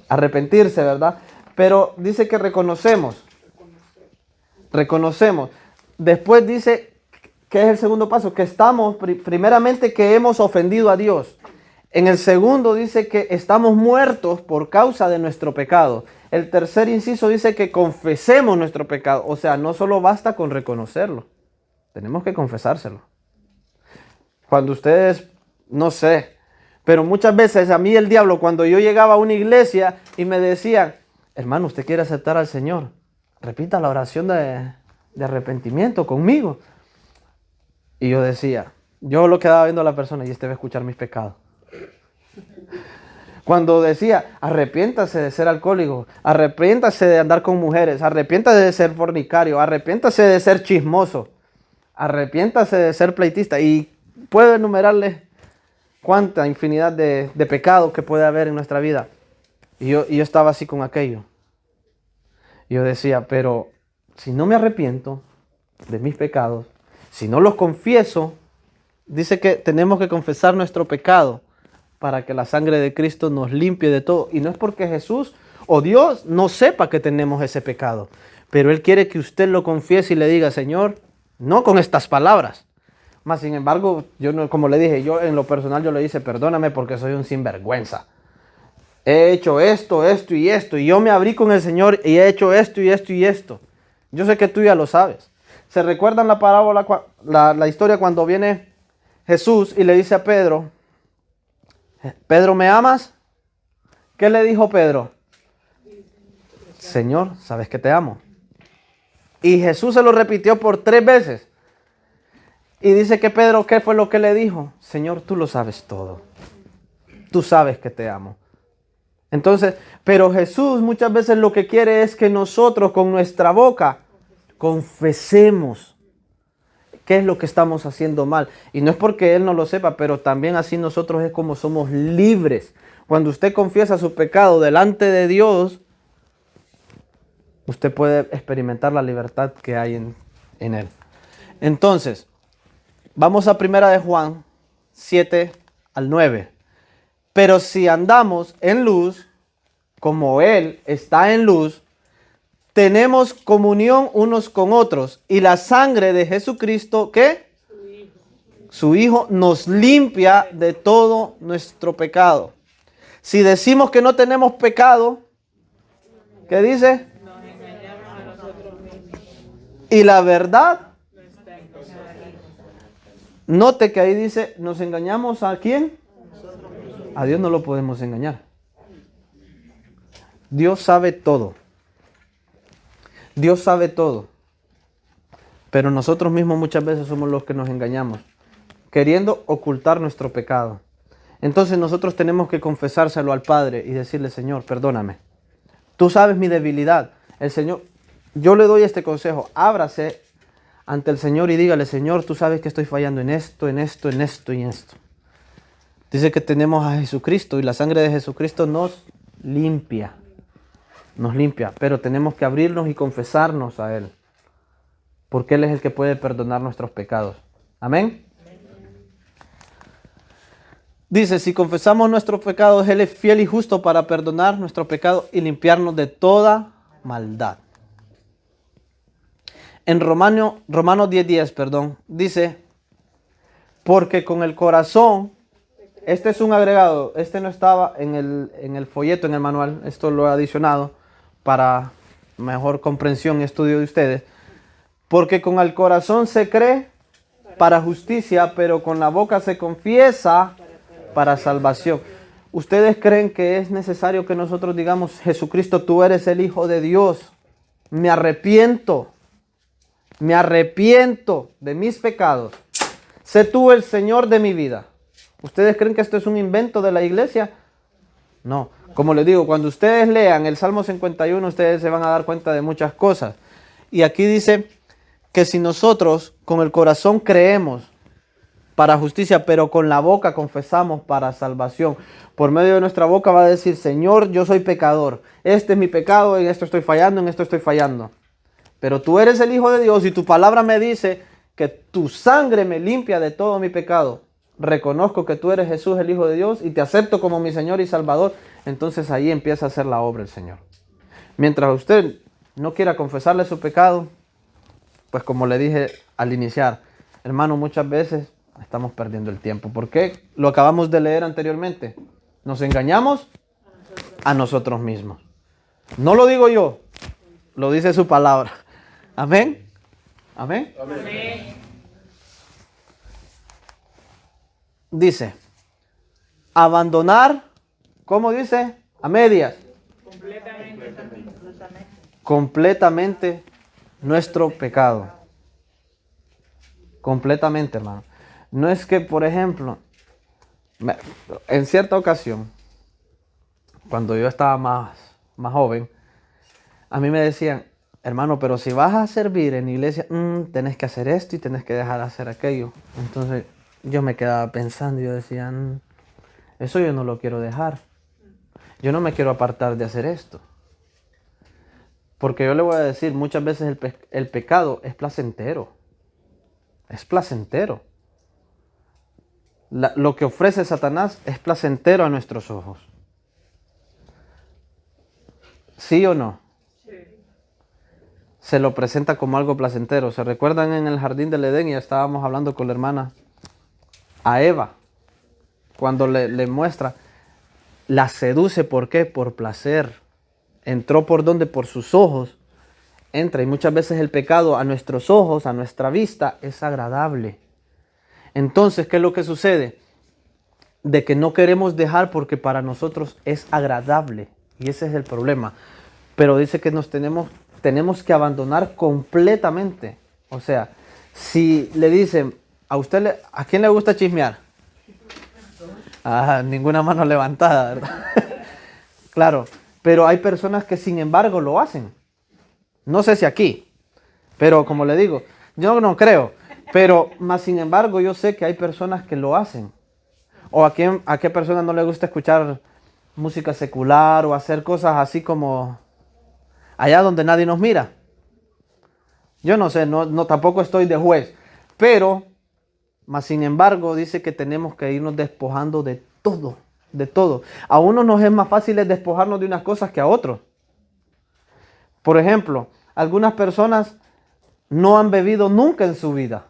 Speaker 2: arrepentirse, ¿verdad? Pero dice que reconocemos. Después dice que es el segundo paso, que estamos, primeramente que hemos ofendido a Dios. En el segundo dice que estamos muertos por causa de nuestro pecado. El tercer inciso dice que confesemos nuestro pecado. O sea, no solo basta con reconocerlo, tenemos que confesárselo. Cuando ustedes, no sé, pero muchas veces a mí el diablo, cuando yo llegaba a una iglesia y me decían, hermano, ¿usted quiere aceptar al Señor? Repita la oración de arrepentimiento conmigo. Y yo decía, yo lo quedaba viendo a la persona y este va a escuchar mis pecados. Cuando decía, arrepiéntase de ser alcohólico, arrepiéntase de andar con mujeres, arrepiéntase de ser fornicario, arrepiéntase de ser chismoso, arrepiéntase de ser pleitista. Y puedo enumerarle cuánta infinidad de pecados que puede haber en nuestra vida. Y yo estaba así con aquello. Y yo decía, pero si no me arrepiento de mis pecados, si no los confieso, dice que tenemos que confesar nuestro pecado para que la sangre de Cristo nos limpie de todo. Y no es porque Jesús o Dios no sepa que tenemos ese pecado, pero Él quiere que usted lo confiese y le diga, Señor, no con estas palabras. Más sin embargo, yo no, como le dije, yo en lo personal yo le dije, perdóname porque soy un sinvergüenza. He hecho esto, esto y esto. Y yo me abrí con el Señor y he hecho esto y esto y esto. Yo sé que tú ya lo sabes. ¿Se recuerdan la parábola, la historia cuando viene Jesús y le dice a Pedro, Pedro, ¿me amas? ¿Qué le dijo Pedro? Señor, sabes que te amo. Y Jesús se lo repitió por 3 veces. Y dice que Pedro, ¿qué fue lo que le dijo? Señor, tú lo sabes todo. Tú sabes que te amo. Entonces, pero Jesús muchas veces lo que quiere es que nosotros con nuestra boca confesemos qué es lo que estamos haciendo mal. Y no es porque Él no lo sepa, pero también así nosotros es como somos libres. Cuando usted confiesa su pecado delante de Dios, usted puede experimentar la libertad que hay en Él. Entonces, vamos a 1 de Juan 7 al 9. Pero si andamos en luz, como Él está en luz, tenemos comunión unos con otros. Y la sangre de Jesucristo, ¿qué? Su Hijo nos limpia de todo nuestro pecado. Si decimos que no tenemos pecado, ¿qué dice? Y la verdad, note que ahí dice, ¿nos engañamos a quién? A Dios no lo podemos engañar. Dios sabe todo. Dios sabe todo. Pero nosotros mismos muchas veces somos los que nos engañamos, queriendo ocultar nuestro pecado. Entonces nosotros tenemos que confesárselo al Padre y decirle, Señor, perdóname. Tú sabes mi debilidad. El Señor, yo le doy este consejo, ábrase ante el Señor y dígale, Señor, tú sabes que estoy fallando en esto, en esto, en esto y en esto. Dice que tenemos a Jesucristo y la sangre de Jesucristo nos limpia. Nos limpia, pero tenemos que abrirnos y confesarnos a Él. Porque Él es el que puede perdonar nuestros pecados. Amén. Dice, si confesamos nuestros pecados, Él es fiel y justo para perdonar nuestros pecados y limpiarnos de toda maldad. En Romanos 10:10, dice, porque con el corazón, este es un agregado, este no estaba en el folleto, en el manual, esto lo he adicionado para mejor comprensión y estudio de ustedes, porque con el corazón se cree para justicia, pero con la boca se confiesa para salvación. ¿Ustedes creen que es necesario que nosotros digamos, Jesucristo, tú eres el Hijo de Dios? Me arrepiento de mis pecados. Sé tú el Señor de mi vida. ¿Ustedes creen que esto es un invento de la iglesia? No. Como les digo, cuando ustedes lean el Salmo 51, ustedes se van a dar cuenta de muchas cosas. Y aquí dice que si nosotros con el corazón creemos para justicia, pero con la boca confesamos para salvación. Por medio de nuestra boca va a decir, Señor, yo soy pecador. Este es mi pecado, en esto estoy fallando, en esto estoy fallando. Pero tú eres el Hijo de Dios y tu palabra me dice que tu sangre me limpia de todo mi pecado. Reconozco que tú eres Jesús, el Hijo de Dios, y te acepto como mi Señor y Salvador. Entonces ahí empieza a hacer la obra el Señor. Mientras usted no quiera confesarle su pecado, pues como le dije al iniciar, hermano, muchas veces estamos perdiendo el tiempo. ¿Por qué? Lo acabamos de leer anteriormente. Nos engañamos a nosotros mismos. No lo digo yo, lo dice su palabra. Amén. Amén. Amén. Dice, abandonar, ¿cómo dice? A medias. Completamente nuestro pecado. Completamente, hermano. No es que, por ejemplo, en cierta ocasión, cuando yo estaba más joven, a mí me decían, hermano, pero si vas a servir en iglesia, tenés que hacer esto y tenés que dejar de hacer aquello. Entonces yo me quedaba pensando y yo decía, eso yo no lo quiero dejar. Yo no me quiero apartar de hacer esto. Porque yo le voy a decir, muchas veces el pecado es placentero. Es placentero. Lo que ofrece Satanás es placentero a nuestros ojos. ¿Sí o no? Sí. Se lo presenta como algo placentero. ¿Se recuerdan en el jardín del Edén? Ya estábamos hablando con la hermana a Eva. Cuando le muestra, la seduce. ¿Por qué? Por placer. Entró por donde, por sus ojos. Entra, y muchas veces el pecado a nuestros ojos, a nuestra vista, es agradable. Entonces, ¿qué es lo que sucede? De que no queremos dejar porque para nosotros es agradable. Y ese es el problema. Pero dice que nos tenemos que abandonar completamente. O sea, si le dicen, ¿a quién le gusta chismear? Ninguna mano levantada, ¿verdad? Claro, pero hay personas que sin embargo lo hacen. No sé si aquí, pero como le digo, yo no creo. Pero más sin embargo yo sé que hay personas que lo hacen. ¿O a qué persona no le gusta escuchar música secular o hacer cosas así como allá donde nadie nos mira? Yo no sé, no tampoco estoy de juez. Pero, más sin embargo, dice que tenemos que irnos despojando de todo, de todo. A unos nos es más fácil despojarnos de unas cosas que a otros. Por ejemplo, algunas personas no han bebido nunca en su vida.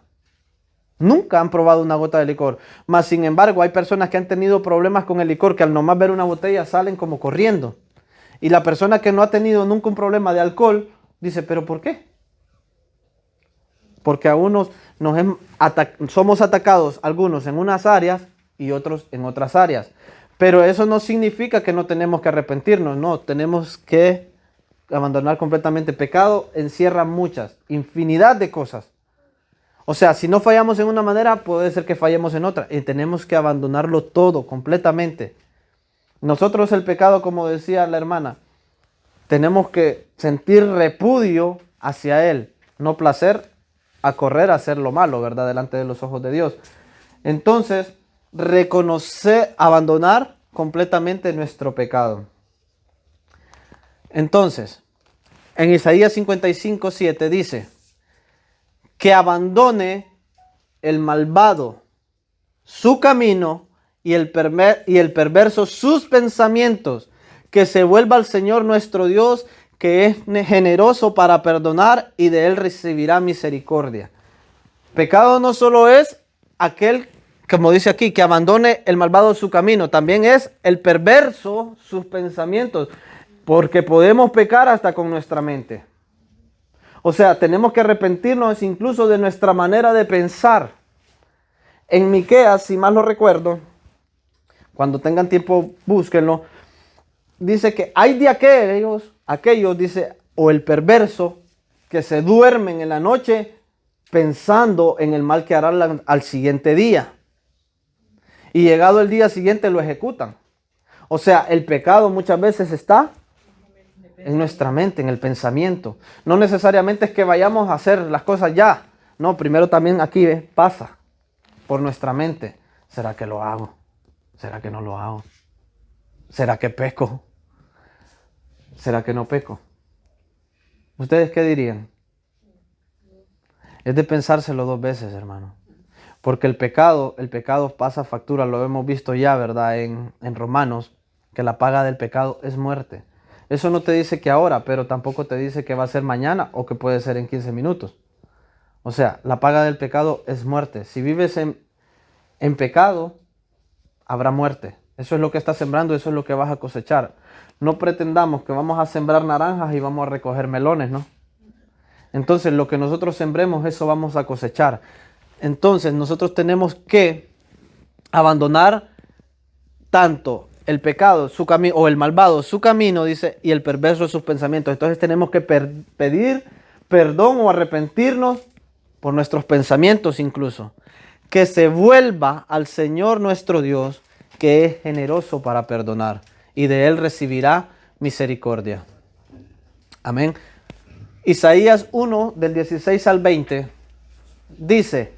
Speaker 2: Nunca han probado una gota de licor. Mas, sin embargo, hay personas que han tenido problemas con el licor que al nomás ver una botella salen como corriendo. Y la persona que no ha tenido nunca un problema de alcohol dice, ¿pero por qué? Porque a unos somos atacados, algunos en unas áreas y otros en otras áreas. Pero eso no significa que no tenemos que arrepentirnos. No, tenemos que abandonar completamente. Pecado encierra infinidad de cosas. O sea, si no fallamos en una manera, puede ser que fallemos en otra. Y tenemos que abandonarlo todo, completamente. Nosotros el pecado, como decía la hermana, tenemos que sentir repudio hacia él. No placer a correr a hacer lo malo, ¿verdad? Delante de los ojos de Dios. Entonces, abandonar completamente nuestro pecado. Entonces, en Isaías 55:7 dice, que abandone el malvado su camino y el perverso sus pensamientos, que se vuelva al Señor nuestro Dios, que es generoso para perdonar y de él recibirá misericordia. Pecado no solo es aquel, como dice aquí, que abandone el malvado su camino, también es el perverso sus pensamientos, porque podemos pecar hasta con nuestra mente. O sea, tenemos que arrepentirnos incluso de nuestra manera de pensar. En Miqueas, si mal no recuerdo, cuando tengan tiempo búsquenlo, dice que hay de aquellos, dice, o el perverso, que se duermen en la noche pensando en el mal que harán al siguiente día. Y llegado el día siguiente lo ejecutan. O sea, el pecado muchas veces está en nuestra mente, en el pensamiento. No necesariamente es que vayamos a hacer las cosas ya. No, primero también aquí pasa por nuestra mente. ¿Será que lo hago? ¿Será que no lo hago? ¿Será que peco? ¿Será que no peco? ¿Ustedes qué dirían? Es de pensárselo 2 veces, hermano. Porque el pecado pasa factura, lo hemos visto ya, ¿verdad? En Romanos, que la paga del pecado es muerte. Eso no te dice que ahora, pero tampoco te dice que va a ser mañana o que puede ser en 15 minutos. O sea, la paga del pecado es muerte. Si vives en pecado, habrá muerte. Eso es lo que estás sembrando, eso es lo que vas a cosechar. No pretendamos que vamos a sembrar naranjas y vamos a recoger melones, ¿no? Entonces, lo que nosotros sembremos, eso vamos a cosechar. Entonces, nosotros tenemos que abandonar tanto el pecado, su camino, o el malvado, su camino, dice, y el perverso, sus pensamientos. Entonces tenemos que pedir perdón o arrepentirnos por nuestros pensamientos incluso. Que se vuelva al Señor nuestro Dios, que es generoso para perdonar, y de él recibirá misericordia. Amén. Isaías 1, del 16 al 20, dice,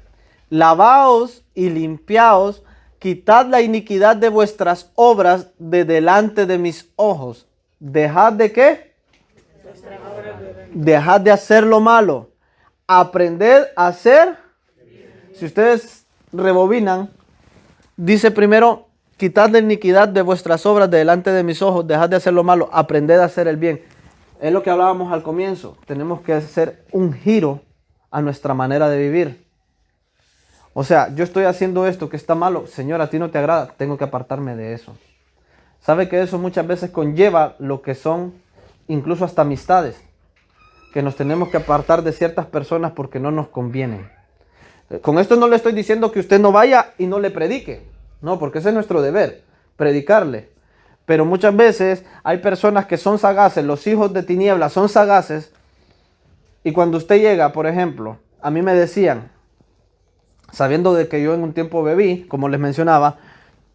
Speaker 2: lavaos y limpiaos, quitad la iniquidad de vuestras obras de delante de mis ojos. ¿Dejad de qué?
Speaker 4: Dejad de hacer lo malo. Aprended a hacer. Si ustedes rebobinan, dice primero, quitad la iniquidad de vuestras obras de delante de mis ojos, dejad de hacer lo malo, aprended a hacer el bien. Es lo que hablábamos al comienzo. Tenemos que hacer un giro a nuestra manera de vivir. O sea, yo estoy haciendo esto que está malo. Señor, a ti no te agrada. Tengo que apartarme de eso. ¿Sabe que eso muchas veces conlleva lo que son incluso hasta amistades? Que nos tenemos que apartar de ciertas personas porque no nos convienen. Con esto no le estoy diciendo que usted no vaya y no le predique. No, porque ese es nuestro deber, predicarle. Pero muchas veces hay personas que son sagaces, los hijos de tinieblas son sagaces. Y cuando usted llega, por ejemplo, a mí me decían, sabiendo de que yo en un tiempo bebí, como les mencionaba,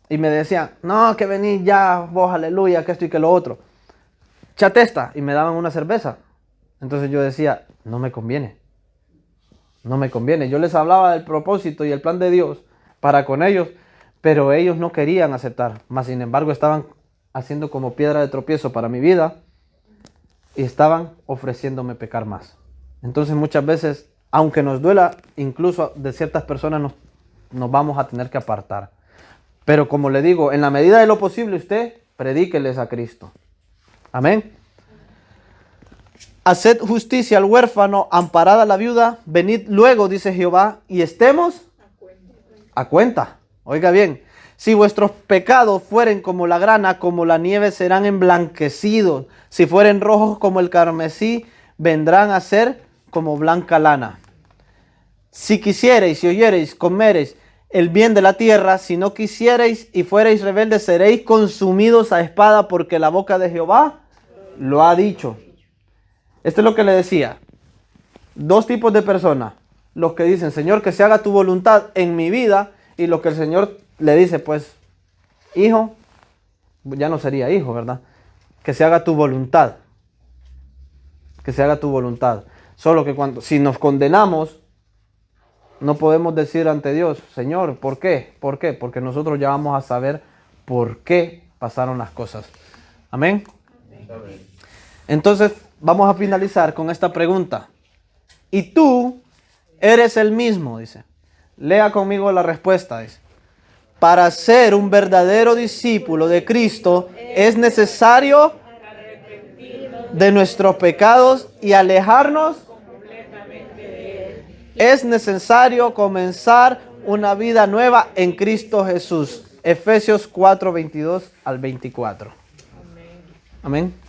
Speaker 4: y me decían, no, que venís ya, vos, aleluya, que esto y que lo otro. Chate esta, y me daban una cerveza. Entonces yo decía, no me conviene. No me conviene. Yo les hablaba del propósito y el plan de Dios para con ellos, pero ellos no querían aceptar. Mas sin embargo estaban haciendo como piedra de tropiezo para mi vida y estaban ofreciéndome pecar más. Entonces muchas veces, aunque nos duela, incluso de ciertas personas nos vamos a tener que apartar. Pero como le digo, en la medida de lo posible usted predíqueles a Cristo. Amén. Haced justicia al huérfano, amparad a la viuda, venid luego, dice Jehová, y estemos a cuenta. Oiga bien, si vuestros pecados fueren como la grana, como la nieve serán emblanquecidos. Si fueren rojos como el carmesí, vendrán a ser como blanca lana. Si quisiereis y oyereis, comereis el bien de la tierra, si no quisiereis y fuereis rebeldes, seréis consumidos a espada, porque la boca de Jehová lo ha dicho. Esto es lo que le decía. Dos tipos de personas. Los que dicen, Señor, que se haga tu voluntad en mi vida. Y los que el Señor le dice, pues, hijo, ya no sería hijo, ¿verdad? Que se haga tu voluntad. Que se haga tu voluntad. Solo que si nos condenamos, no podemos decir ante Dios, Señor, ¿por qué? ¿Por qué? Porque nosotros ya vamos a saber por qué pasaron las cosas. Amén. Entonces, vamos a finalizar con esta pregunta. ¿Y tú eres el mismo? Dice. Lea conmigo la respuesta. Dice. Para ser un verdadero discípulo de Cristo es necesario de nuestros pecados y alejarnos. Es necesario comenzar una vida nueva en Cristo Jesús. Efesios 4, 22 al 24. Amén.